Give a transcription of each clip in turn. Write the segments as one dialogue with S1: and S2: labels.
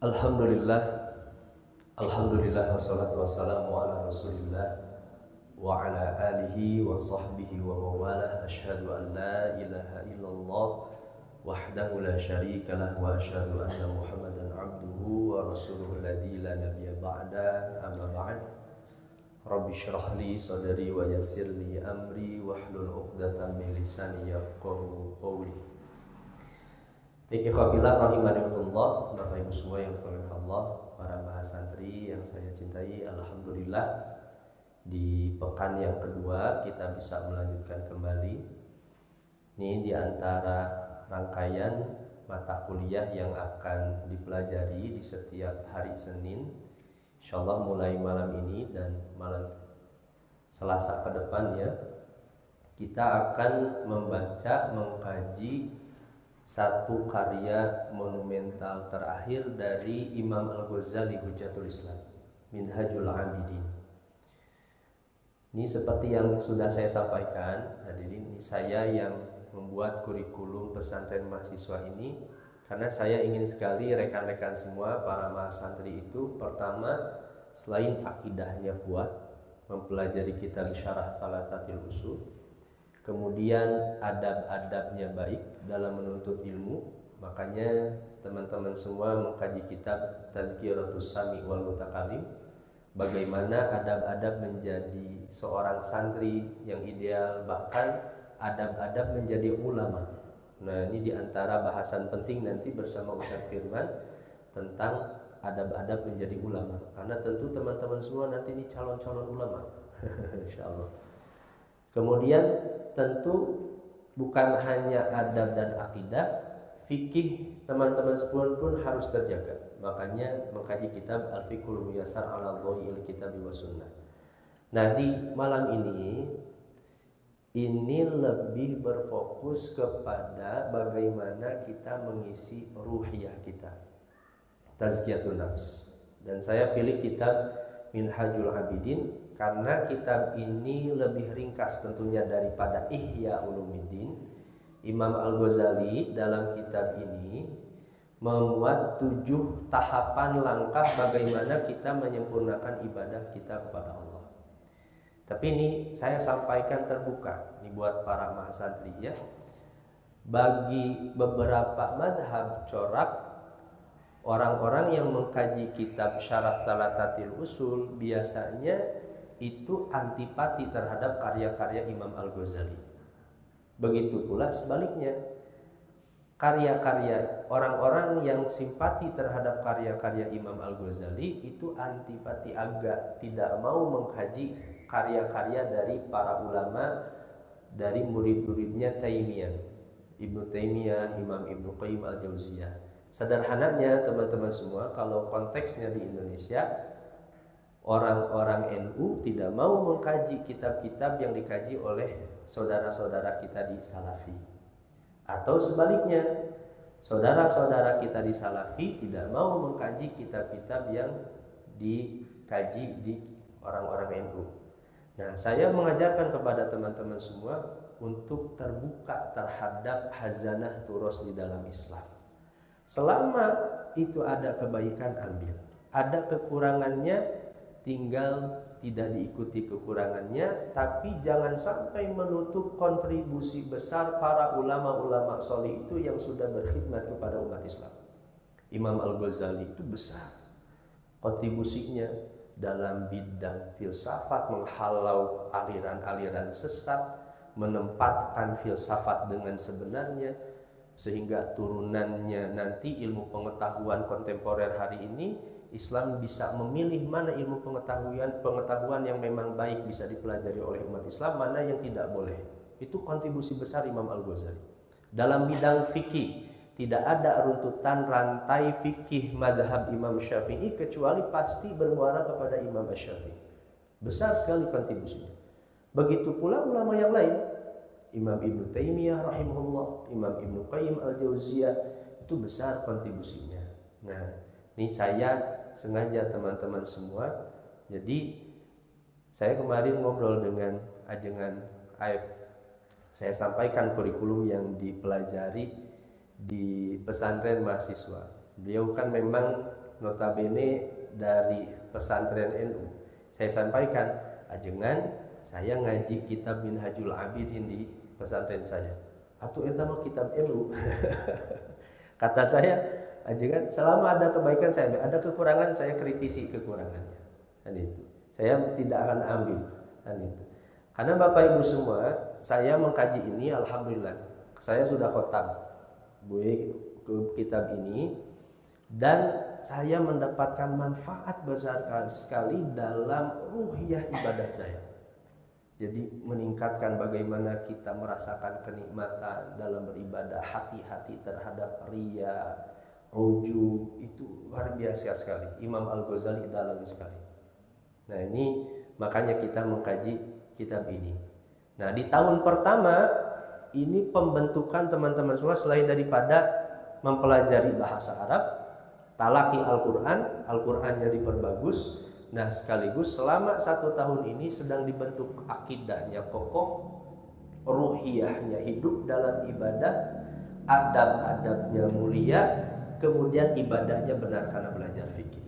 S1: Alhamdulillah, Alhamdulillah wassalatu wassalamu ala Rasulillah wa ala alihi wa sahbihi wa mawalah. Asyhadu an la ilaha illallah wahdahu la syarika lah wa asyhadu anna Muhammadan abduhu wa rasuluhu alladzi la nabiyya ba'da. Amma ba'd. Rabbi shrah li sadri wa yassir li amri wahlul 'uqdatam min lisani yafqahu qawli. Ikhwafillah rahimanillah, Bapak Ibu semua yang dimuliakan Allah, para mahasantri yang saya cintai, alhamdulillah di pekan yang kedua kita bisa melanjutkan kembali. Ini di antara rangkaian mata kuliah yang akan dipelajari di setiap hari Senin. Insyaallah mulai malam ini dan malam Selasa ke depan ya, kita akan membaca, mengkaji satu karya monumental terakhir dari Imam Al-Ghazali Hujjatul Islam, Minhajul Abidin. Ini seperti yang sudah saya sampaikan, hadirin, ini saya yang membuat kurikulum pesantren mahasiswa ini karena saya ingin sekali rekan-rekan semua para mahasantri itu pertama selain akidahnya kuat, mempelajari kitab Syarah Thalathatil Usul, kemudian adab-adabnya baik dalam menuntut ilmu. Makanya teman-teman semua mengkaji kitab Tadhkiratus Sami wal Mutakalim, bagaimana adab-adab menjadi seorang santri yang ideal, bahkan adab-adab menjadi ulama. Nah, ini diantara bahasan penting nanti bersama Ustaz Firman tentang adab-adab menjadi ulama, karena tentu teman-teman semua nanti ini calon-calon ulama insyaallah. Kemudian tentu bukan hanya adab dan akidah, fikih teman-teman semua pun harus terjaga. Makanya mengkaji kitab Al-Fiqhul Muyassar ala Dhawil Kitab wa Sunnah. Nah, di malam ini lebih berfokus kepada bagaimana kita mengisi ruhiyah kita, Tazkiyatun Nafs. Dan saya pilih kitab Minhajul Abidin karena kitab ini lebih ringkas tentunya daripada Ihya Ulumuddin. Imam Al-Ghazali dalam kitab ini memuat 7 tahapan langkah bagaimana kita menyempurnakan ibadah kita kepada Allah. Tapi ini saya sampaikan terbuka ini buat para mahasantri ya. Bagi beberapa madhab corak, orang-orang yang mengkaji kitab Syarah Thalathatil Usul biasanya itu antipati terhadap karya-karya Imam Al-Ghazali. Begitu pula sebaliknya, karya-karya orang-orang yang simpati terhadap karya-karya Imam Al-Ghazali itu antipati, agak tidak mau mengkaji karya-karya dari para ulama, dari murid-muridnya Taimiyah, Ibnu Taimiyah, Imam Ibnu Qayyim Al-Jauziyah. Sederhananya teman-teman semua, kalau konteksnya di Indonesia, orang-orang NU tidak mau mengkaji kitab-kitab yang dikaji oleh saudara-saudara kita di Salafi. Atau sebaliknya, saudara-saudara kita di Salafi tidak mau mengkaji kitab-kitab yang dikaji di orang-orang NU. Nah, saya mengajarkan kepada teman-teman semua untuk terbuka terhadap hazanah turos di dalam Islam. Selama itu ada kebaikan, ambil. Ada kekurangannya, tinggal tidak diikuti kekurangannya, tapi jangan sampai menutup kontribusi besar para ulama-ulama soleh itu yang sudah berkhidmat kepada umat Islam. Imam Al-Ghazali itu besar kontribusinya dalam bidang filsafat, menghalau aliran-aliran sesat, menempatkan filsafat dengan sebenarnya, sehingga turunannya nanti ilmu pengetahuan kontemporer hari ini Islam bisa memilih mana ilmu pengetahuan yang memang baik bisa dipelajari oleh umat Islam, mana yang tidak boleh. Itu kontribusi besar Imam Al-Ghazali. Dalam bidang fikih tidak ada runtutan rantai fikih madhab Imam Syafi'i kecuali pasti bermuara kepada Imam Asy-Syafi'i. Besar sekali kontribusinya. Begitu pula ulama yang lain, Imam Ibnu Taimiyah rahimahullah, Imam Ibnu Qayyim Al-Jauziyah, itu besar kontribusinya. Nah, ini saya sengaja teman-teman semua. Jadi saya kemarin ngobrol dengan Ajengan Aib. Saya sampaikan kurikulum yang dipelajari di pesantren mahasiswa. Beliau kan memang notabene dari pesantren NU. Saya sampaikan, ajengan saya ngaji kitab Minhajul Abidin di pesantren saya. Atuh eta mah kitab NU. Kata saya, ajengan selama ada kebaikan saya, ada kekurangan saya kritisi kekurangannya. Dan itu saya tidak akan ambil. Dan itu. Karena Bapak Ibu semua, saya mengkaji ini alhamdulillah. Saya sudah khotam ke kitab ini dan saya mendapatkan manfaat besar sekali dalam ruhiyah ibadah saya. Jadi meningkatkan bagaimana kita merasakan kenikmatan dalam beribadah, hati-hati terhadap riya, ujub, itu luar biasa sekali. Imam Al-Ghazali dalam sekali. Nah ini makanya kita mengkaji kitab ini. Nah di tahun pertama ini pembentukan teman-teman semua selain daripada mempelajari bahasa Arab, talaki Al-Quran, Al-Qurannya diperbagus. Nah sekaligus selama 1 tahun ini sedang dibentuk akidahnya kokoh, ruhiyahnya hidup dalam ibadah, adab-adabnya mulia, kemudian ibadahnya benar karena belajar fikih.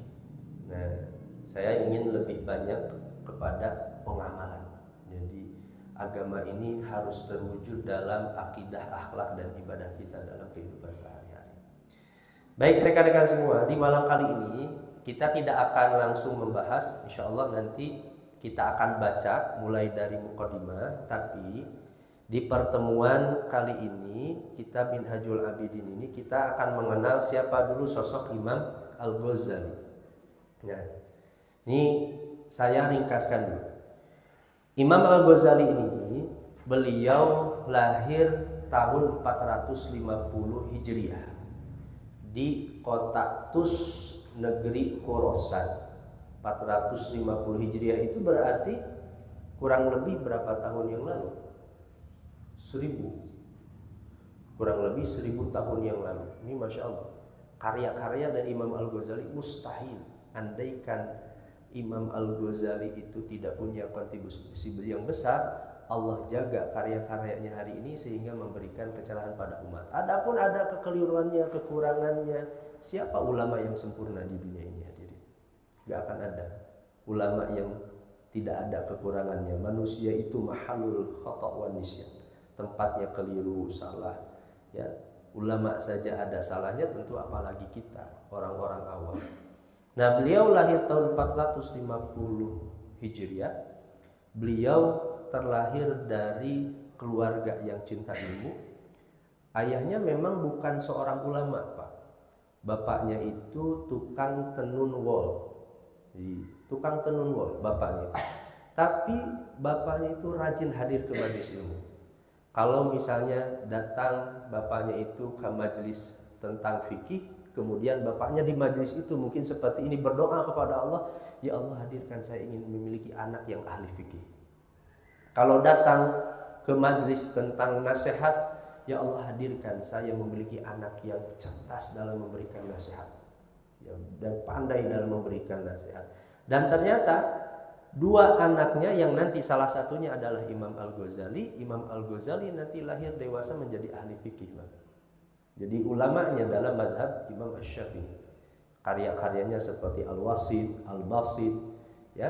S1: Nah saya ingin lebih banyak kepada pengamalan. Jadi agama ini harus terwujud dalam akidah, akhlak dan ibadah kita dalam kehidupan sehari-hari. Baik rekan-rekan semua, di malam kali ini kita tidak akan langsung membahas, insya Allah nanti kita akan baca mulai dari muqaddimah, tapi di pertemuan kali ini kitab Minhajul Abidin ini kita akan mengenal siapa dulu sosok Imam Al-Ghazali. Nah, ini saya ringkaskan dulu. Imam Al-Ghazali ini beliau lahir tahun 450 Hijriah di kota Tus, negeri Khorasan. 450 Hijriah itu berarti kurang lebih berapa tahun yang lalu? 1000. Kurang lebih 1000 tahun yang lalu. Ini Masya Allah. Karya-karya dari Imam Al-Ghazali mustahil andaikan Imam Al-Ghazali itu tidak punya kontribusi yang besar, Allah jaga karya-karyanya hari ini sehingga memberikan kecerahan pada umat. Adapun ada kekeliruannya, kekurangannya, siapa ulama yang sempurna di dunia ini hadirin? Gak akan ada ulama yang tidak ada kekurangannya. Manusia itu mahalul khata' wa nisyan, tempatnya keliru, salah. Ya, ulama saja ada salahnya, tentu apalagi kita orang-orang awam. Nah, beliau lahir tahun 450 Hijriah. Beliau terlahir dari keluarga yang cinta ilmu. Ayahnya memang bukan seorang ulama, Pak. Bapaknya itu tukang tenun wol. Tukang tenun wol bapaknya itu. Tapi bapaknya itu rajin hadir ke majelis ilmu. Kalau misalnya datang bapaknya itu ke majelis tentang fikih, kemudian bapaknya di majelis itu mungkin seperti ini berdoa kepada Allah, ya Allah hadirkan saya ingin memiliki anak yang ahli fikih. Kalau datang ke majelis tentang nasihat, ya Allah hadirkan saya memiliki anak yang cerdas dalam memberikan nasihat, ya, dan pandai dalam memberikan nasihat. Dan ternyata dua anaknya yang nanti salah satunya adalah Imam Al-Ghazali. Imam Al-Ghazali nanti lahir dewasa menjadi ahli fikih. Jadi ulamanya dalam madhab Imam Asy-Syafi'i. Karya-karyanya seperti Al-Wasit, Al-Basit, ya,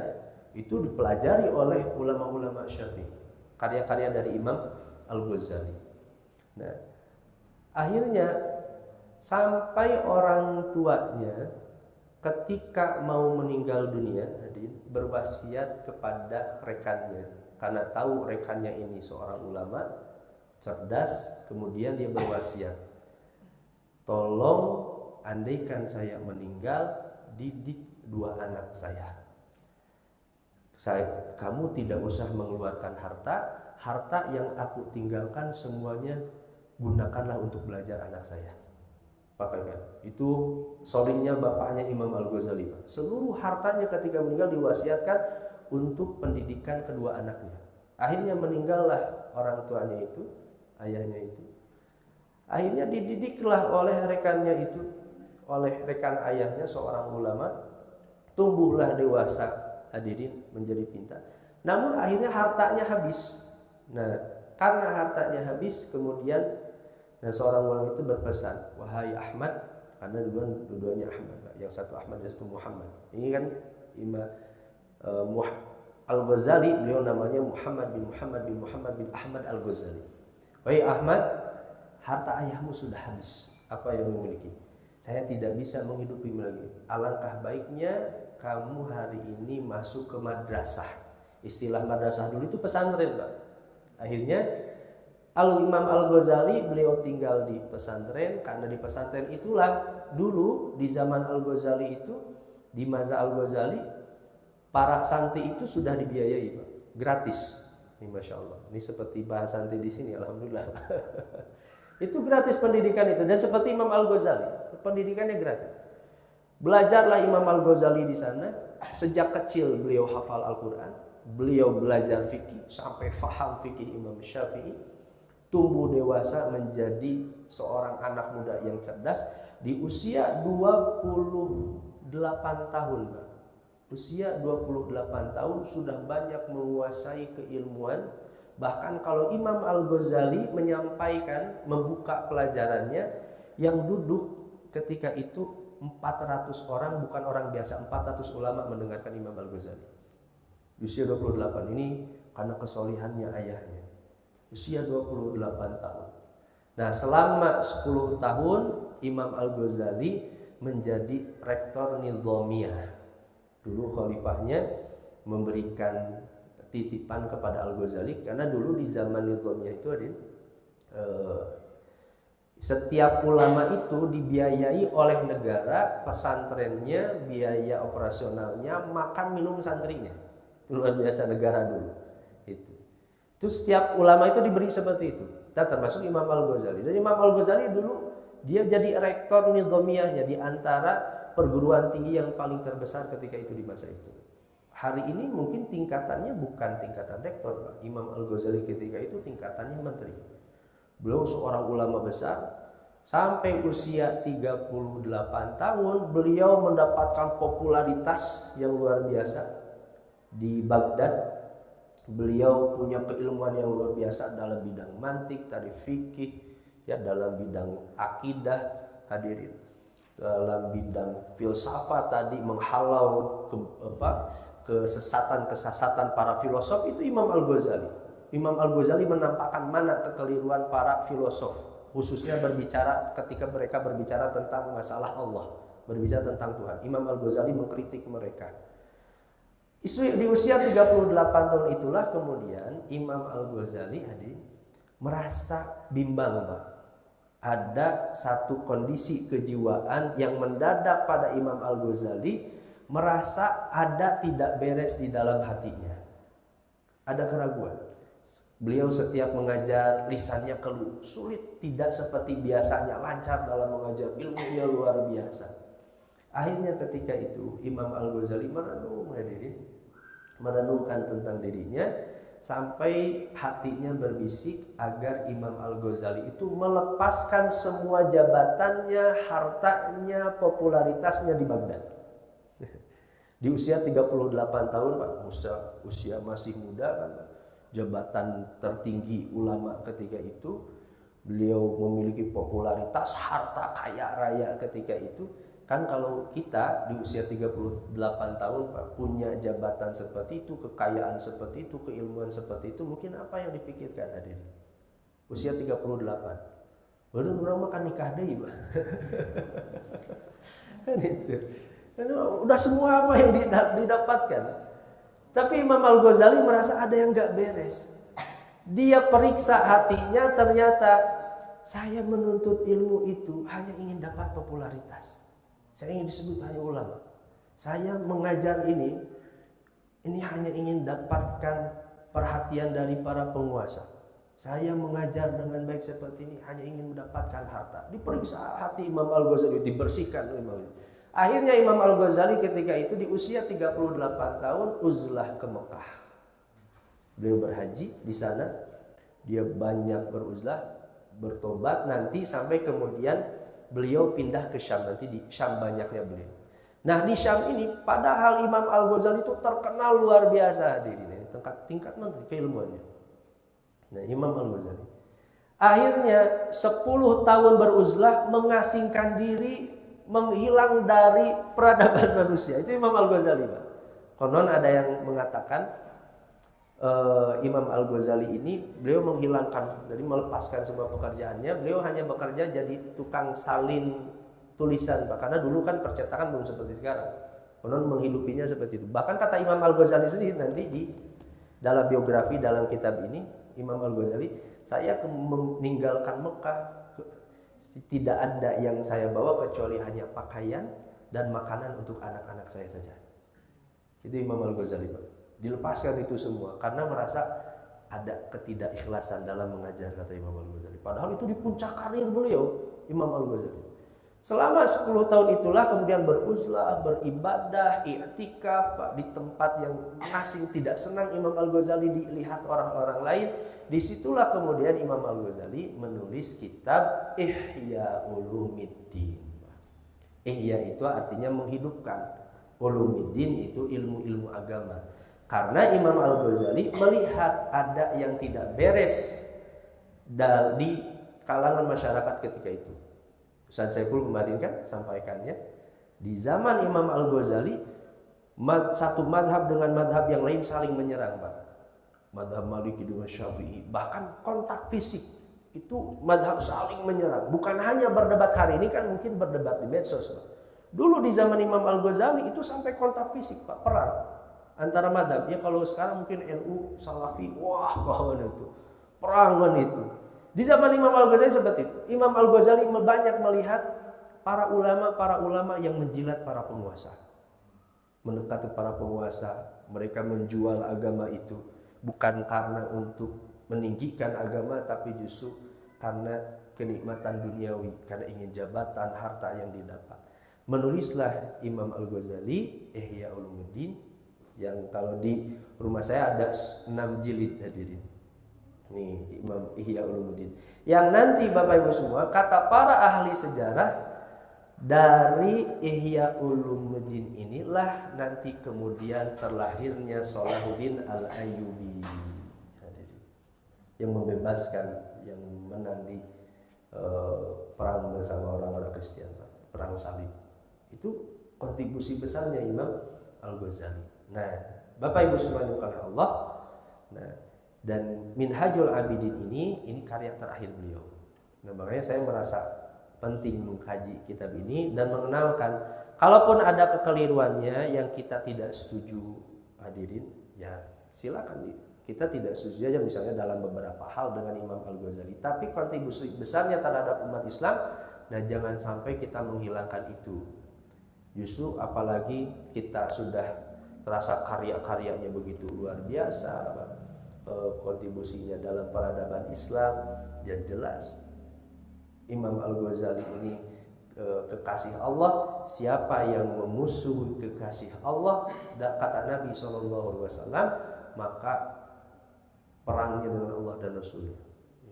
S1: itu dipelajari oleh ulama-ulama Syafi'i. Karya-karya dari Imam Al-Ghazali. Nah, akhirnya sampai orang tuanya ketika mau meninggal dunia, berwasiat kepada rekannya. Karena tahu rekannya ini seorang ulama cerdas, kemudian dia berwasiat, tolong andaikan saya meninggal, didik dua anak saya. Kamu tidak usah mengeluarkan harta yang aku tinggalkan semuanya gunakanlah untuk belajar anak saya. Pakaikan. Itu solihnya bapaknya Imam Al-Ghazali. Seluruh hartanya ketika meninggal diwasiatkan untuk pendidikan kedua anaknya. Akhirnya meninggallah orang tuanya itu, ayahnya itu. Akhirnya dididiklah oleh rekannya itu, oleh rekan ayahnya seorang ulama, tumbuhlah dewasa. Hadirin menjadi pintar. Namun akhirnya hartanya habis. Nah, karena hartanya habis, kemudian seorang ulama itu berpesan, wahai Ahmad, karena dua-duanya Ahmad, yang satu Ahmad yang satu Muhammad. Ini kan Imam Al-Ghazali, beliau namanya Muhammad bin Ahmad Al-Ghazali. Wahai Ahmad, harta ayahmu sudah habis, apa yang memiliki? Saya tidak bisa menghidupimu lagi. Alangkah baiknya kamu hari ini masuk ke madrasah. Istilah madrasah dulu itu pesantren, Pak. Akhirnya Al-Imam Al-Ghazali beliau tinggal di pesantren, karena di pesantren itulah dulu di zaman Al-Ghazali itu, di masa Al-Ghazali, para santri itu sudah dibiayai, Pak. Gratis. Ini Masya Allah. Ini seperti bahasa santri di sini, alhamdulillah. Itu gratis pendidikan itu, dan seperti Imam Al-Ghazali, pendidikannya gratis. Belajarlah Imam Al-Ghazali di sana. Sejak kecil beliau hafal Al-Quran, beliau belajar fikih sampai faham fikih Imam Syafi'i, tumbuh dewasa menjadi seorang anak muda yang cerdas di usia 28 tahun, Pak. Usia 28 tahun sudah banyak menguasai keilmuan. Bahkan kalau Imam Al-Ghazali menyampaikan, membuka pelajarannya, yang duduk ketika itu 400 orang, bukan orang biasa, 400 ulama mendengarkan Imam Al-Ghazali. Usia 28 ini karena kesolihannya ayahnya. Usia 28 tahun. Nah, selama 10 tahun Imam Al-Ghazali menjadi rektor Nizamiyah. Dulu khalifahnya memberikan titipan kepada Al-Ghazali, karena dulu di zaman Nizamiyah itu ada setiap ulama itu dibiayai oleh negara, pesantrennya, biaya operasionalnya, makan minum santrinya. Itu luar biasa negara dulu. Itu setiap ulama itu diberi seperti itu. Dan termasuk Imam Al-Ghazali. Dan Imam Al-Ghazali dulu dia jadi rektor Nizamiyahnya, di antara perguruan tinggi yang paling terbesar ketika itu di masa itu. Hari ini mungkin tingkatannya bukan tingkatan rektor, Pak. Imam Al-Ghazali ketika itu tingkatannya menteri. Beliau seorang ulama besar. Sampai usia 38 tahun beliau mendapatkan popularitas yang luar biasa di Baghdad. Beliau punya keilmuan yang luar biasa dalam bidang mantik, tadi fikih, ya, dalam bidang akidah, hadirin, dalam bidang filsafat tadi, menghalau kesesatan para filosof. Itu Imam Al-Ghazali. Imam Al-Ghazali menampakkan mana kekeliruan para filosof, khususnya ketika mereka berbicara tentang masalah Allah, berbicara tentang Tuhan. Imam Al-Ghazali mengkritik mereka. Di usia 38 tahun itulah kemudian Imam Al-Ghazali merasa bimbang, Pak. Ada satu kondisi kejiwaan yang mendadak pada Imam Al-Ghazali, merasa ada tidak beres di dalam hatinya. Ada keraguan. Beliau setiap mengajar lisannya keluh, sulit, tidak seperti biasanya lancar dalam mengajar, ilmunya luar biasa. Akhirnya ketika itu Imam Al-Ghazali merenungkan tentang dirinya, sampai hatinya berbisik agar Imam Al-Ghazali itu melepaskan semua jabatannya, hartanya, popularitasnya di Baghdad. Di usia 38 tahun, Pak, usia masih muda kan, jabatan tertinggi ulama ketika itu, beliau memiliki popularitas, harta kaya raya ketika itu. Kan kalau kita di usia 38 tahun, Pak, punya jabatan seperti itu, kekayaan seperti itu, keilmuan seperti itu, mungkin apa yang dipikirkan hadir? Usia 38. Baru orang makan nikah deh, Pak. Kan itu. Udah semua apa yang didapatkan. Tapi Imam Al-Ghazali merasa ada yang gak beres. Dia periksa hatinya, ternyata saya menuntut ilmu itu hanya ingin dapat popularitas. Saya ingin disebut hanya ulama. Saya mengajar ini hanya ingin dapatkan perhatian dari para penguasa. Saya mengajar dengan baik seperti ini hanya ingin mendapatkan harta. Diperiksa hati Imam Al-Ghazali, dibersihkan oleh Imam Al-Ghazali. Akhirnya Imam Al-Ghazali ketika itu di usia 38 tahun uzlah ke Mekah. Beliau berhaji di sana. Dia banyak beruzlah, bertobat, nanti sampai kemudian beliau pindah ke Syam, nanti di Syam banyaknya beliau. Nah, di Syam ini padahal Imam Al-Ghazali itu terkenal luar biasa hadirin, tingkat menteri keilmuannya. Nah, Imam Al-Ghazali akhirnya 10 tahun beruzlah, mengasingkan diri menghilang dari peradaban manusia. Itu Imam Al-Ghazali, Pak. Konon ada yang mengatakan Imam Al-Ghazali ini beliau menghilangkan, jadi melepaskan semua pekerjaannya, beliau hanya bekerja jadi tukang salin tulisan, Pak. Karena dulu kan percetakan belum seperti sekarang. Konon menghidupinya seperti itu. Bahkan kata Imam Al-Ghazali sendiri nanti di dalam biografi dalam kitab ini, Imam Al-Ghazali, saya meninggalkan Mekah, tidak ada yang saya bawa kecuali hanya pakaian dan makanan untuk anak-anak saya saja. Itu Imam Al-Ghazali, Pak. Dilepaskan itu semua karena merasa ada ketidakikhlasan dalam mengajar, kata Imam Al-Ghazali. Padahal itu di puncak karir beliau, Imam Al-Ghazali. Selama 10 tahun itulah kemudian beruzlah, beribadah, i'tikaf, Pak, di tempat yang asing, tidak senang Imam Al-Ghazali dilihat orang-orang lain. Disitulah kemudian Imam Al-Ghazali menulis kitab Ihya Ulumuddin. Ihya itu artinya menghidupkan. Ulumuddin itu ilmu-ilmu agama. Karena Imam Al-Ghazali melihat ada yang tidak beres di kalangan masyarakat ketika itu. Ustaz Saiful kemarin kan sampaikannya, di zaman Imam Al-Ghazali satu madhab dengan madhab yang lain saling menyerang, Pak. Madhab Maliki dengan Syafi'i, bahkan kontak fisik itu madhab saling menyerang. Bukan hanya berdebat, hari ini kan mungkin berdebat di medsos, Pak. Dulu di zaman Imam Al-Ghazali itu sampai kontak fisik, Pak, perang antara madhab. Ya kalau sekarang mungkin NU, Salafi, wah kawan itu perangan itu. Di zaman Imam Al-Ghazali seperti itu. Imam Al-Ghazali banyak melihat para ulama yang menjilat para penguasa, mendekati para penguasa. Mereka menjual agama itu bukan karena untuk meninggikan agama, tapi justru karena kenikmatan duniawi, karena ingin jabatan, harta yang didapat. Menulislah Imam Al-Ghazali Ihya Ulumuddin, yang kalau di rumah saya ada 6 jilid, hadirin. Nih Imam Ihya Ulumuddin. Yang nanti Bapak Ibu semua, kata para ahli sejarah, dari Ihya Ulumuddin inilah nanti kemudian terlahirnya Salahuddin Al-Ayyubi, yang membebaskan, yang menang di perang bersama orang-orang Kristen, perang salib. Itu kontribusi besarnya Imam Al-Ghazali. Nah, Bapak Ibu semuanya oleh Allah. Nah, dan Minhajul Abidin ini karya terakhir beliau. Nah, makanya saya merasa penting mengkaji kitab ini dan mengenalkan, kalaupun ada kekeliruannya yang kita tidak setuju, hadirin, ya silakan. Kita tidak setuju aja misalnya dalam beberapa hal dengan Imam Al-Ghazali, tapi kontribusi besarnya terhadap umat Islam, nah jangan sampai kita menghilangkan itu. Justru apalagi kita sudah terasa karya-karyanya begitu luar biasa, kontribusinya dalam peradaban Islam, yang jelas Imam Al-Ghazali ini kekasih Allah. Siapa yang memusuhi kekasih Allah, kata Nabi SAW, maka perangnya dengan Allah dan Rasulnya.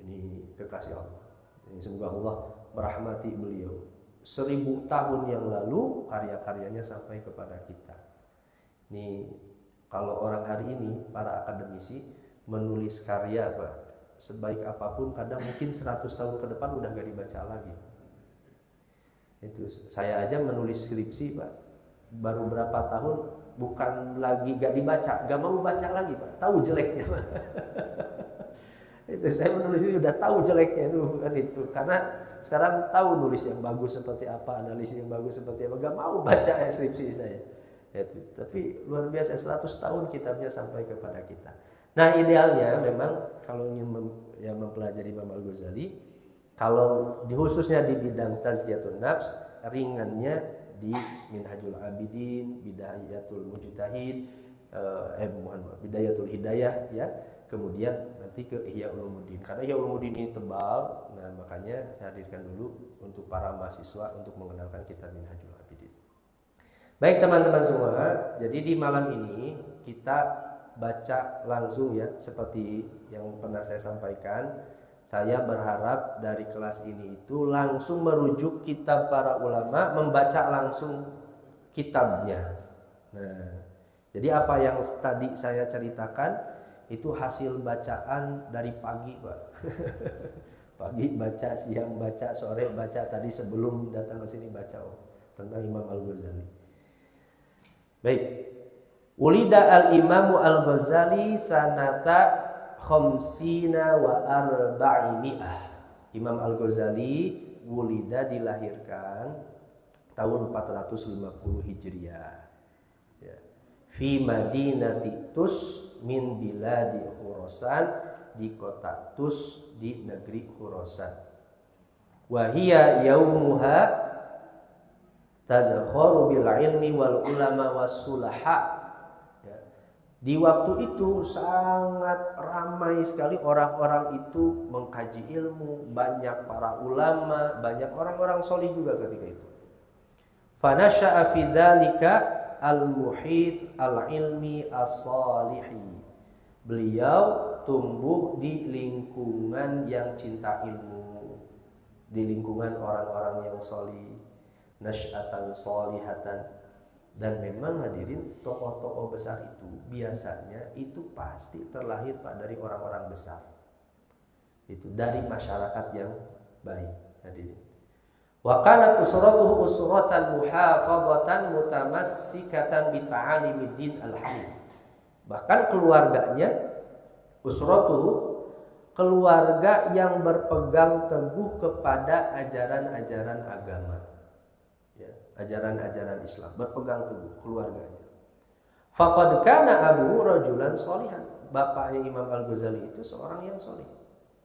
S1: Ini kekasih Allah. Ini semoga Allah merahmati beliau. 1000 tahun yang lalu karya-karyanya sampai kepada kita. Ini kalau orang hari ini, para akademisi menulis karya, Pak, sebaik apapun kadang mungkin 100 tahun ke depan udah gak dibaca lagi. Itu saya aja menulis skripsi, Pak, baru berapa tahun bukan lagi gak dibaca, gak mau baca lagi, Pak, tahu jeleknya, Pak. Itu saya menulis ini udah tahu jeleknya itu, bukan itu, karena sekarang tahu nulis yang bagus seperti apa, analisis yang bagus seperti apa, gak mau baca skripsi saya. Itu. Tapi luar biasa, 100 tahun kitabnya sampai kepada kita. Nah, idealnya memang kalau ingin mempelajari Imam Al-Ghazali, kalau khususnya di bidang tazkiyatun nafs, ringannya di Minhajul Abidin, Bidayatul Mujtahid, Bidayatul Hidayah, ya. Kemudian nanti ke Ihya Ulumuddin. Karena Ihya Ulumuddin ini tebal, nah makanya saya hadirkan dulu untuk para mahasiswa untuk mengenalkan kitab Minhajul Abidin. Baik teman-teman semua, jadi di malam ini kita baca langsung ya, seperti yang pernah saya sampaikan. Saya berharap dari kelas ini itu langsung merujuk kitab para ulama, membaca langsung kitabnya. Nah, jadi apa yang tadi saya ceritakan itu hasil bacaan dari pagi, Pak. Pagi baca, siang baca, sore baca, tadi sebelum datang ke sini baca. tentang Imam Al-Ghazali. Baik. Ulida al-Imamu Al-Ghazali sanata khamsina wa arba'imi'ah. Imam Al-Ghazali wulida dilahirkan tahun 450 Hijriah. Ya. Fi Madinati Tus min biladi Khurasan, di kota Tus di negeri Khurasan. Wa hiya yaumuha tazakharu bil ilmi wal ulama was sulaha. Di waktu itu sangat ramai sekali orang-orang itu mengkaji ilmu, banyak para ulama, banyak orang-orang solih juga ketika itu. Fanasha'a fi dzalika al-muhit al-ilmi as-salihi. Beliau tumbuh di lingkungan yang cinta ilmu, di lingkungan orang-orang yang solih, nasy'atan solihatan. Dan memang hadirin, tokoh-tokoh besar itu biasanya itu pasti terlahir dari orang-orang besar. Itu dari masyarakat yang baik, hadirin. Wa kanat usratuhu usratan muhafadhatan mutamassikatan bi ta'alimid din al-hanif. Bahkan keluarganya, usratuhu, keluarga yang berpegang teguh kepada ajaran-ajaran agama. Ajaran-ajaran Islam, berpegang teguh keluarganya. Faqad kana abu rajulan sholihan. Bapaknya Imam Al-Ghazali itu seorang yang solih.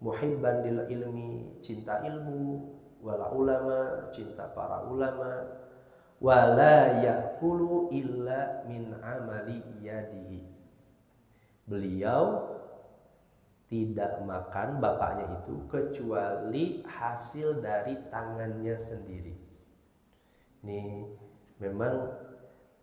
S1: Muhibban lil ilmi, cinta ilmu, wala ulama, cinta para ulama, wala yakulu illa min amali yadihi. Beliau tidak makan, bapaknya itu, kecuali hasil dari tangannya sendiri. Ini memang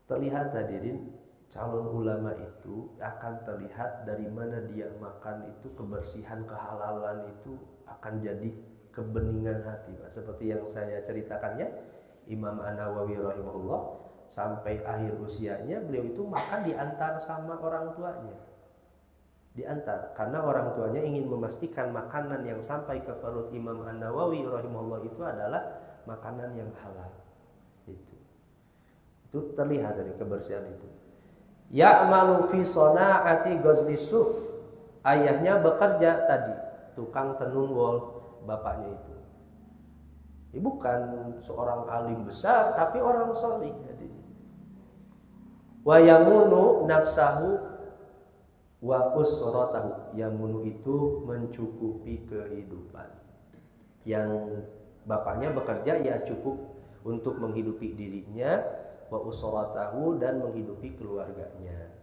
S1: terlihat hadirin, calon ulama itu akan terlihat dari mana dia makan itu, kebersihan, kehalalan itu akan jadi kebeningan hati, Pak. Seperti yang saya ceritakannya, Imam An-Nawawi rahimahullah sampai akhir usianya beliau itu makan diantar sama orang tuanya. Diantar, karena orang tuanya ingin memastikan makanan yang sampai ke perut Imam An-Nawawi rahimahullah itu adalah makanan yang halal. Itu terlihat dari kebersihan itu. Ya'malu fi sana'ati ghazli suf. Ayahnya bekerja tadi, tukang tenun wol, bapaknya itu. Bukan seorang alim besar, tapi orang solih. Wa yamunu nafsahu wa usratahu. Yamunu itu mencukupi kehidupan. Yang bapaknya bekerja ya cukup untuk menghidupi dirinya, wa usratahu, dan menghidupi keluarganya.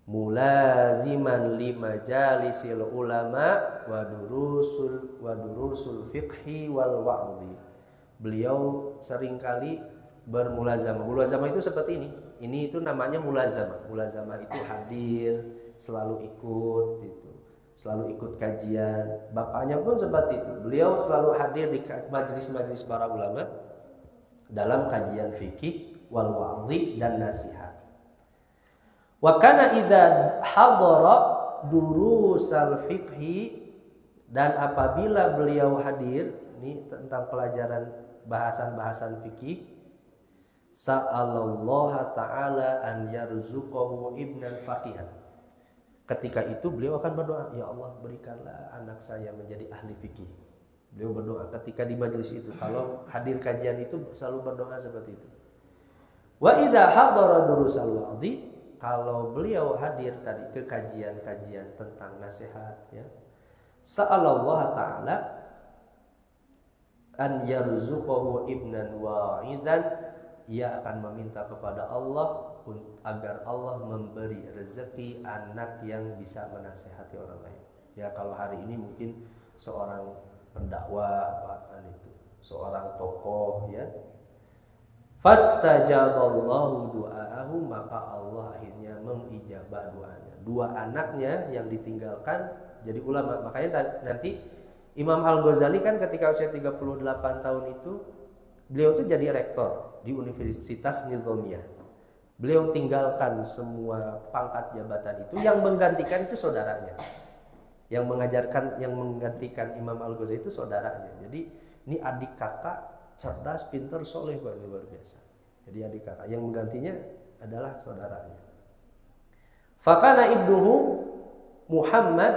S1: Mulaziman li majalisil ulama wa durusul fiqhi wal wa'dhi. Beliau seringkali bermulazamah. Mulazamah itu seperti ini. Ini itu namanya mulazamah. Mulazamah itu hadir, selalu ikut itu. Selalu ikut kajian. Bapaknya pun seperti itu. Beliau selalu hadir di majelis-majelis para ulama dalam kajian fikih wal wa'dhi dan nasihat. Wa kana idza hadara durusal fiqhi, dan apabila beliau hadir ini tentang pelajaran bahasan-bahasan fikih, sa'alallaha ta'ala an yarzuqahu ibnan faqihan. Ketika itu beliau akan berdoa, ya Allah berikanlah anak saya menjadi ahli fikih. Beliau berdoa ketika di majelis itu. Kalau hadir kajian itu selalu berdoa seperti itu. Wa idza hadara durusal wa'dhi, kalau beliau hadir tadi ke kajian-kajian tentang nasihat, ya, sa'alallah ta'ala an yarzuqahu ibnan wa'idan, ia akan meminta kepada Allah agar Allah memberi rezeki anak yang bisa menasihati orang lain. Ya, kalau hari ini mungkin seorang pendakwah, itu seorang tokoh, ya. Fastajaballahu du'aahu, maka Allah akhirnya mengijabah doanya. Dua anaknya yang ditinggalkan jadi ulama. Makanya nanti Imam Al-Ghazali kan ketika usia 38 tahun itu beliau tuh jadi rektor di Universitas Nizamiyah. Beliau tinggalkan semua pangkat jabatan itu, yang menggantikan itu saudaranya. Yang menggantikan Imam Al-Ghazali itu saudaranya. Jadi ini adik kakak cerdas, pintar, soleh, luar biasa. Jadi adik kakak. Yang menggantinya adalah saudaranya. Fakana ibnuhu Muhammad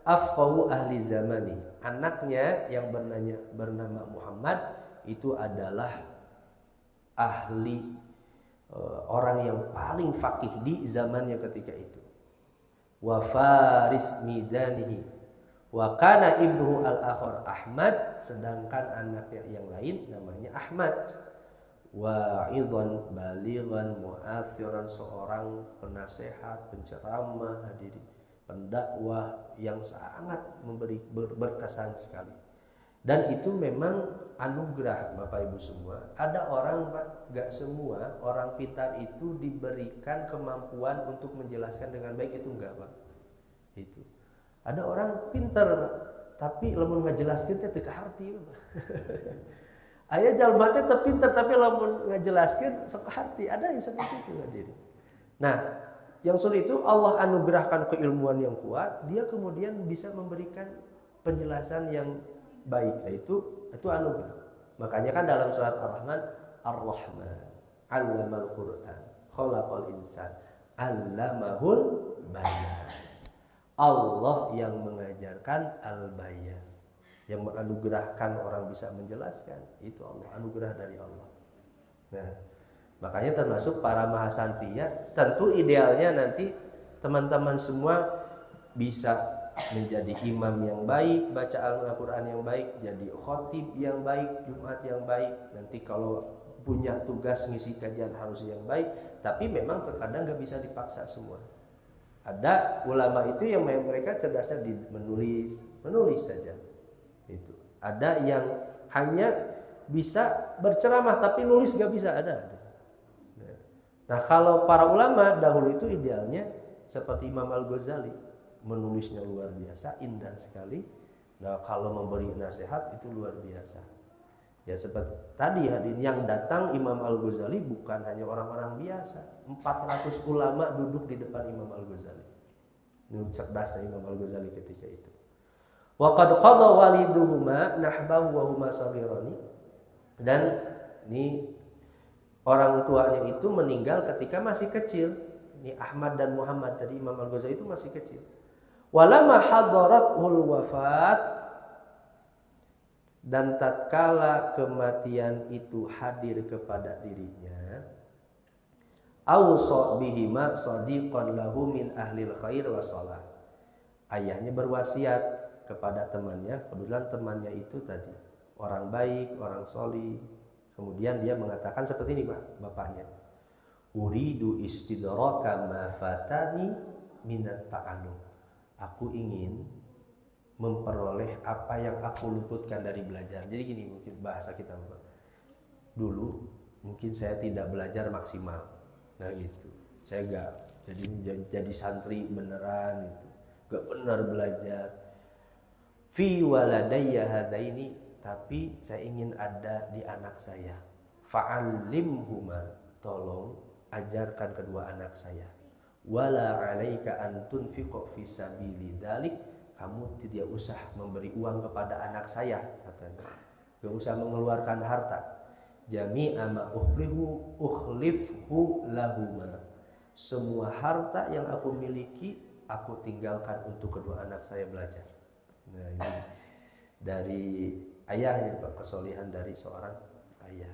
S1: afqahu ahli zamani. Anaknya yang bernama Muhammad itu adalah ahli orang yang paling faqih di zamannya ketika itu. Wa faris midanihi. Wa kana ibnuhu al-akhar Ahmad, sedangkan anaknya yang lain namanya Ahmad. Wa'idhan balighan mu'athiran, seorang penasehat, penceramah, hadirin, pendakwah yang sangat berkesan sekali. Dan itu memang anugerah Bapak Ibu semua. Ada orang Pak, gak semua orang pintar itu diberikan kemampuan untuk menjelaskan dengan baik, itu enggak Pak. Itu. Ada orang pintar tapi lamun ngajelaskeun teh teu kaharti Pak. Aya jalma teh teu pintar tapi lamun ngajelaskeun sok kaharti. Ada yang seperti itu hadirin. Nah, yang sulit itu Allah anugerahkan keilmuan yang kuat, dia kemudian bisa memberikan penjelasan yang baik. Nah, itu anugerah. Makanya kan dalam surat Ar-Rahman, Ar-Rahman 'allamal Qur'an, khalaqal insan, 'allamahul bayan. Allah yang mengajarkan al-bayan, yang menganugerahkan orang bisa menjelaskan. Itu Allah, anugerah dari Allah. Nah, makanya termasuk para mahasantiyah, tentu idealnya nanti teman-teman semua bisa menjadi imam yang baik, baca Al-Quran yang baik, jadi khotib yang baik, Jumat yang baik. Nanti kalau punya tugas ngisi kajian harus yang baik, tapi memang terkadang gak bisa dipaksa semua. Ada ulama itu yang mereka cerdasnya di menulis saja. Itu. Ada yang hanya bisa berceramah tapi nulis gak bisa, ada. Nah, kalau para ulama dahulu itu idealnya seperti Imam Al-Ghazali, menulisnya luar biasa, indah sekali. Nah, kalau memberi nasihat itu luar biasa. Ya seperti tadi hadirin, yang datang Imam Al-Ghazali bukan hanya orang-orang biasa. 400 ulama duduk di depan Imam Al-Ghazali. Ini cerdasnya Imam Al-Ghazali ketika itu. Wa qad qada waliduhuma nahbahu wa huma saghirani. Dan ini orang tuanya itu meninggal ketika masih kecil. Ini Ahmad dan Muhammad, tadi Imam Al-Ghazali itu masih kecil. Walamma hadaratul wafat, dan tatkala kematian itu hadir kepada dirinya, awsa bihima shadiqan lahu min ahlil khair wa shalah. Ayahnya berwasiat kepada temannya, kebetulan temannya itu tadi orang baik, orang sholih. Kemudian dia mengatakan seperti ini bapaknya, uridu istidraka ma fatani minat ta'allum. Aku ingin memperoleh apa yang aku luputkan dari belajar. Jadi gini mungkin bahasa kita, dulu mungkin saya tidak belajar maksimal, nah gitu, saya gak jadi santri beneran gitu, gak benar belajar. Fi waladayya hadaini, tapi saya ingin ada di anak saya. Fa'allimhuma, tolong ajarkan kedua anak saya. Wala 'alaika an tunfiqa fi sabili dzalik, kamu tidak usah memberi uang kepada anak saya, katanya. Gak usah mengeluarkan harta. Jami'a ma ukhlifhu lahuma. Semua harta yang aku miliki, aku tinggalkan untuk kedua anak saya belajar. Nah, ini dari ayahnya Pak, kesolihan dari seorang ayah.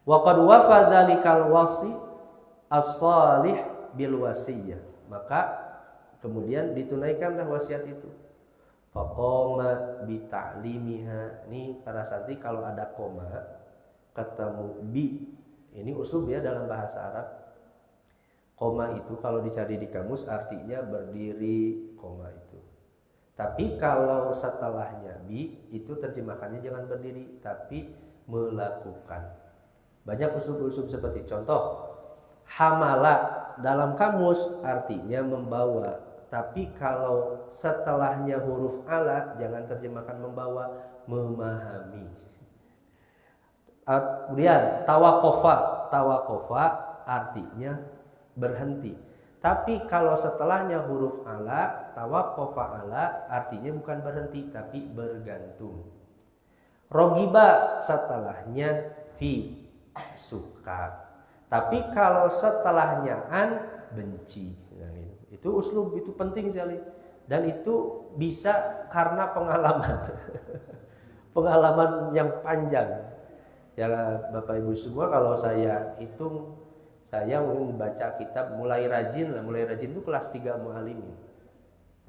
S1: Wa qad wafa dzalikal wasi as-salih bil wasiyah. Maka kemudian ditunaikanlah wasiat itu. Faqoma bi ta'limiha. Ini para santri kalau ada koma ketemu bi, ini uslub ya dalam bahasa Arab. Koma itu kalau dicari di kamus artinya berdiri, koma itu. Tapi kalau setelahnya bi, itu terjemahkannya jangan berdiri tapi melakukan. Banyak uslub-uslub seperti contoh hamala dalam kamus artinya membawa. Tapi kalau setelahnya huruf ala, jangan terjemahkan membawa, memahami. Kemudian tawakofa artinya berhenti. Tapi kalau setelahnya huruf ala, tawakofa ala artinya bukan berhenti tapi bergantung. Rogiba setelahnya fi, suka. Tapi kalau setelahnya an, benci. Nah, itu uslub, itu penting sekali. Dan itu bisa karena pengalaman. Pengalaman yang panjang. Ya Bapak Ibu semua, kalau saya hitung, saya membaca kitab mulai rajin itu kelas 3 mu'alimin.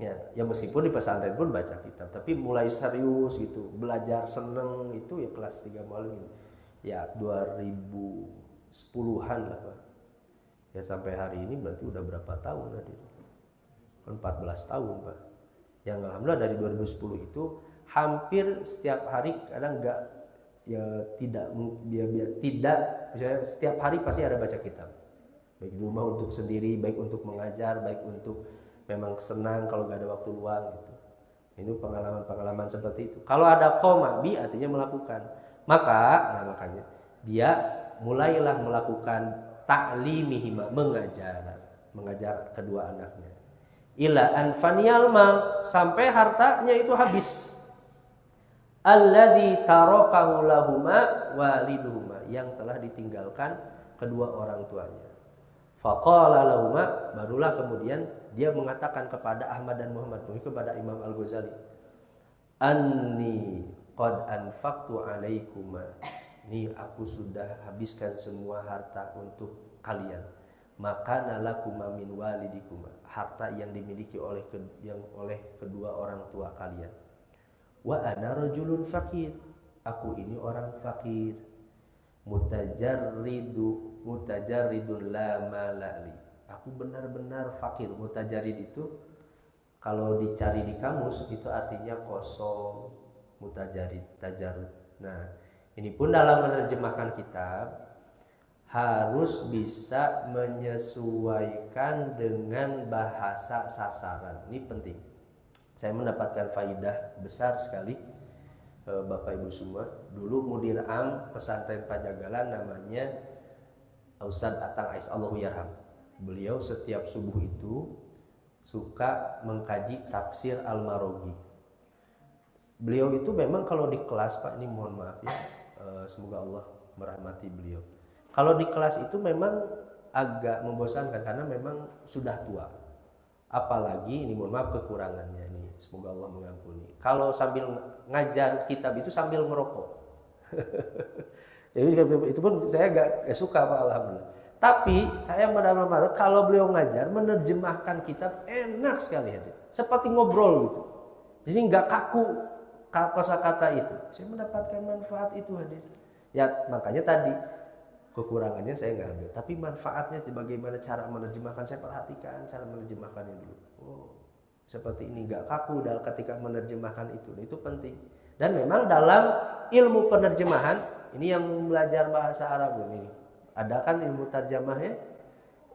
S1: Ya meskipun di pesantren pun baca kitab, tapi mulai serius gitu, belajar seneng itu ya kelas 3 mu'alimin. Ya 2010-an lah Pak. Ya sampai hari ini berarti udah berapa tahun tadi? 14 tahun Pak. Yang alhamdulillah dari 2010 itu hampir setiap hari, kadang enggak ya tidak misalnya setiap hari pasti ada baca kitab. Baik di rumah untuk sendiri, baik untuk mengajar, baik untuk memang senang kalau nggak ada waktu luang gitu. Ini pengalaman-pengalaman seperti itu. Kalau ada koma bi artinya melakukan. Makanya dia mulailah melakukan ta'limihima, mengajar kedua anaknya. Ila anfaniyal mal, sampai hartanya itu habis. Alladzi tarakahu lahuma waliduhuma, yang telah ditinggalkan kedua orang tuanya. Faqala lahuma, barulah kemudian dia mengatakan kepada Ahmad dan Muhammad, kepada Imam Al-Ghazali, anni qad anfaqtu alaikuma, ini aku sudah habiskan semua harta untuk kalian. Maka nalakuma min walidikuma, harta yang dimiliki oleh kedua orang tua kalian. Wa ana rajulun fakir, aku ini orang fakir. Mutajarridun la malali, aku benar-benar fakir. Mutajarrid itu kalau dicari di kamus itu artinya kosong. Mutajarrid, tajarrud. Nah, ini pun dalam menerjemahkan kitab harus bisa menyesuaikan dengan bahasa sasaran. Ini penting. Saya mendapatkan faidah besar sekali, Bapak Ibu semua. Dulu mudir am pesantren Pajagalan namanya Ustadz Atang Ais, Allahu yarham. Beliau setiap subuh itu suka mengkaji tafsir Al-Maroghi. Beliau itu memang kalau di kelas, Pak, ini mohon maaf ya, semoga Allah merahmati beliau. Kalau di kelas itu memang agak membosankan karena memang sudah tua. Apalagi ini mohon maaf kekurangannya ini, semoga Allah mengampuni. Kalau sambil ngajar kitab itu sambil merokok. Jadi itu pun saya gak suka Pak, alhamdulillah. Tapi saya benar-benar kalau beliau ngajar menerjemahkan kitab enak sekali hadir. Seperti ngobrol gitu. Jadi nggak kaku kosakata itu. Saya mendapatkan manfaat itu hadir. Ya makanya tadi kekurangannya saya nggak ambil, tapi manfaatnya bagaimana cara menerjemahkan saya perhatikan cara menerjemahkannya dulu. Oh, seperti ini nggak kaku dalam ketika menerjemahkan itu penting. Dan memang dalam ilmu penerjemahan ini yang belajar bahasa Arab ini ada kan ilmu terjemahnya.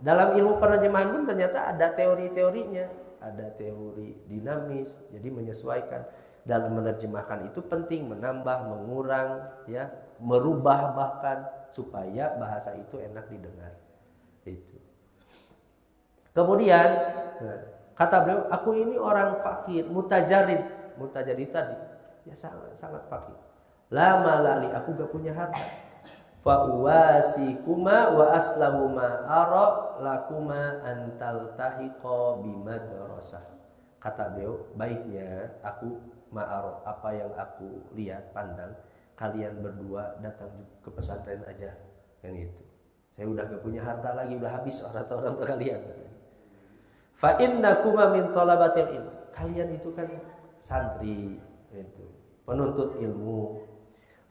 S1: Dalam ilmu penerjemahan pun ternyata ada teori-teorinya, ada teori dinamis, jadi menyesuaikan. Dalam menerjemahkan itu penting menambah, mengurang, ya, merubah bahkan supaya bahasa itu enak didengar. Itu. Kemudian kata beliau, aku ini orang fakir, mutajarid tadi, ya sangat fakir. Lama lali, aku gak punya harta. Fa uwasikuma wa aslahuma ara lakuma antal tahiqa bimadrasah. Kata beliau, baiknya aku ma'aro, apa yang aku lihat pandang, kalian berdua datang ke pesantren aja, yang itu. Saya udah gak punya harta lagi, udah habis harta orang tua kalian. Fa innakuma min thalabatil ilm, kalian itu kan santri, itu penuntut ilmu.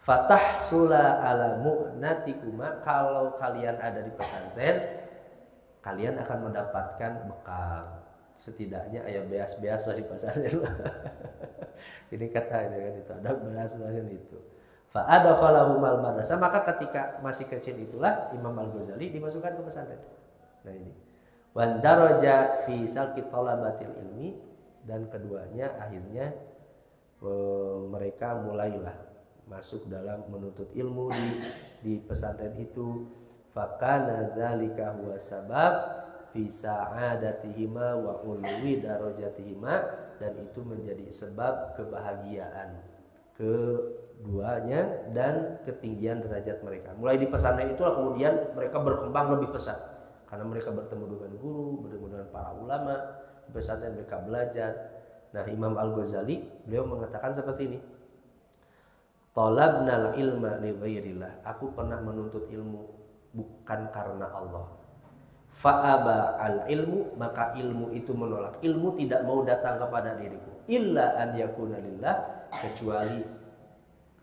S1: Fatahsula ala mu'natikuma, kalau kalian ada di pesantren, kalian akan mendapatkan bekal. Setidaknya ayam beas-beas lah di pesantren. Ini katanya kan itu ada beras-berasnya itu. Fa adkhalahumul madrasah, maka ketika masih kecil itulah Imam Al-Ghazali dimasukkan ke pesantren. Nah ini. Wan daraja fi salki talabatil ilmi, dan keduanya akhirnya mereka mulailah masuk dalam menuntut ilmu di pesantren itu. Fakana dzalika huwa sabab fi sa'adatihima wa ulwi darajatihima, dan itu menjadi sebab kebahagiaan keduanya dan ketinggian derajat mereka. Mulai di pesantren itulah kemudian mereka berkembang lebih pesat karena mereka bertemu dengan guru, bertemu dengan para ulama, di pesantren mereka belajar. Nah, Imam Al-Ghazali beliau mengatakan seperti ini. Talabnal ilma li ghairillah. Aku pernah menuntut ilmu bukan karena Allah. Fa'aba al ilmu, maka ilmu itu menolak. Ilmu tidak mau datang kepada diriku. Illa an yakuna lillah, kecuali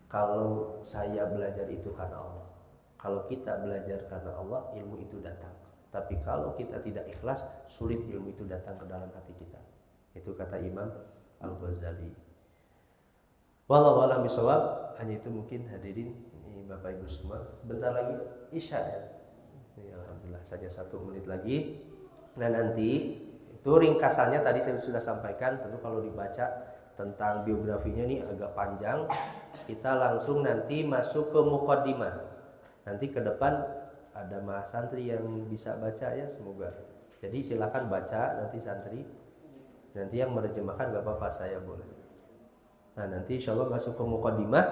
S1: kalau saya belajar itu karena Allah. Kalau kita belajar karena Allah, ilmu itu datang. Tapi kalau kita tidak ikhlas, sulit ilmu itu datang ke dalam hati kita. Itu kata Imam Al-Ghazali. Wallahu a'lam bishawab. Hanya itu mungkin hadirin ini Bapak Ibu semua. Bentar lagi Isya ya. Ini alhamdulillah saja 1 menit lagi. Nah, nanti itu ringkasannya tadi saya sudah sampaikan. Tentu kalau dibaca tentang biografinya ini agak panjang. Kita langsung nanti masuk ke muqaddimah. Nanti ke depan ada mas santri yang bisa baca ya, semoga. Jadi silakan baca nanti santri. Nanti yang menerjemahkan gak apa-apa, saya boleh. Nah, nanti insya Allah masuk ke muqaddimah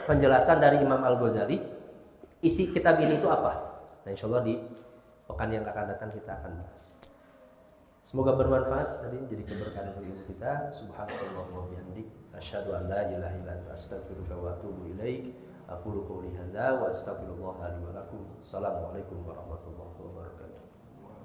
S1: penjelasan dari Imam Al-Ghazali. Isi kitab ini itu apa? Nah, insya Allah di pekan yang akan datang kita akan bahas. Semoga bermanfaat tadi jadi keberkahan untuk ilmu kita. Subhanallah wa bihamdik, asyhadu an la ilaha illa anta, astaghfiruka wa atubu ilaik. Aqulu qouli hadza wa astaghfirullah li wa lakum. Assalamualaikum warahmatullahi wabarakatuh.